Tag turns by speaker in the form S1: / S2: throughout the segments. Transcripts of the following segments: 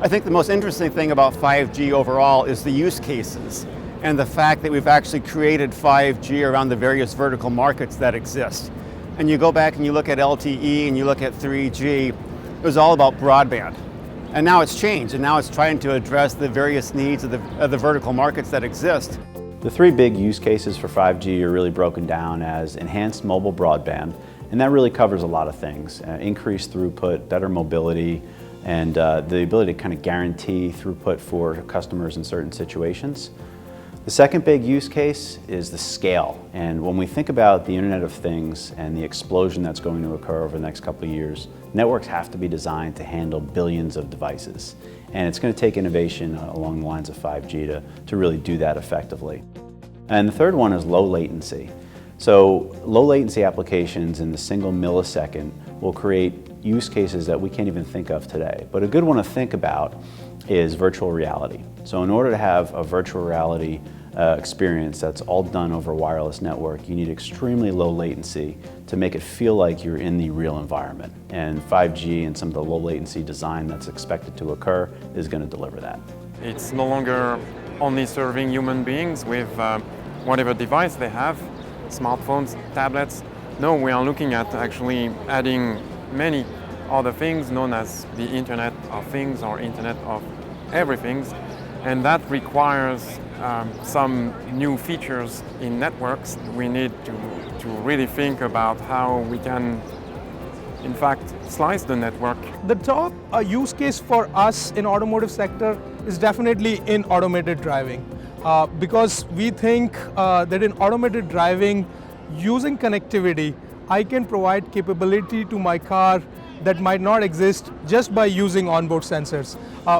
S1: I think the most interesting thing about 5G overall is the use cases and the fact that we've actually created 5G around the various vertical markets that exist. And you go back and you look at LTE and you look at 3G, it was all about broadband. And now it's changed, and now it's trying to address the various needs of the vertical markets that exist.
S2: The three big use cases for 5G are really broken down as enhanced mobile broadband, and that really covers a lot of things. Increased throughput, better mobility, and the ability to kind of guarantee throughput for customers in certain situations. The second big use case is the scale, and when we think about the Internet of Things and the explosion that's going to occur over the next couple of years, networks have to be designed to handle billions of devices, and it's going to take innovation along the lines of 5G to really do that effectively. And the third one is low latency. So low latency applications in the single millisecond will create use cases that we can't even think of today. But a good one to think about is virtual reality. So in order to have a virtual reality experience that's all done over a wireless network, you need extremely low latency to make it feel like you're in the real environment. And 5G and some of the low latency design that's expected to occur is going to deliver that.
S3: It's no longer only serving human beings with whatever device they have, smartphones, tablets. No, we are looking at actually adding many other things known as the Internet of Things or Internet of Everything, and that requires some new features in networks. We need to really think about how we can, in fact, slice the network.
S4: The top use case for us in automotive sector is definitely in automated driving, because we think that in automated driving, using connectivity, I can provide capability to my car that might not exist just by using onboard sensors.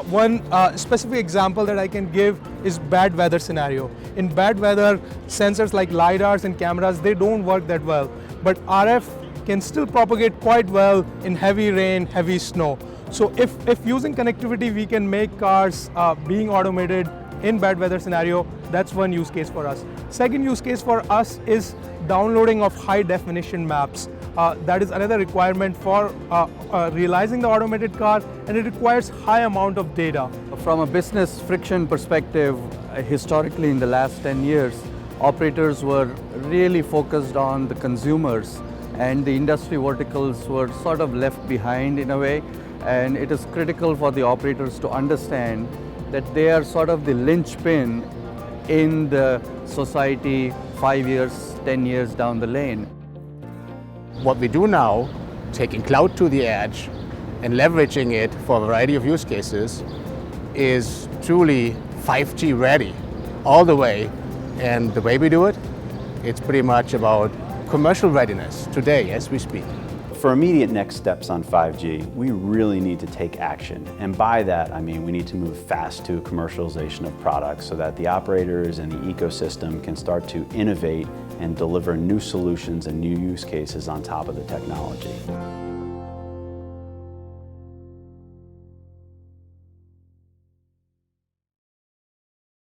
S4: One specific example that I can give is bad weather scenario. In bad weather, sensors like LiDARs and cameras, they don't work that well, but RF can still propagate quite well in heavy rain, heavy snow. So if using connectivity we can make cars being automated in bad weather scenario, that's one use case for us. Second use case for us is downloading of high definition maps. That is another requirement for realizing the automated car, and it requires high amount of data.
S5: From a business friction perspective, historically in the last 10 years, operators were really focused on the consumers, and the industry verticals were sort of left behind in a way, and it is critical for the operators to understand that they are sort of the linchpin in the society 5 years, 10 years down the lane.
S6: What we do now, taking cloud to the edge and leveraging it for a variety of use cases, is truly 5G ready all the way. And the way we do it, it's pretty much about commercial readiness today as we speak.
S2: For immediate next steps on 5G, we really need to take action. And by that, I mean we need to move fast to commercialization of products so that the operators and the ecosystem can start to innovate and deliver new solutions and new use cases on top of the technology.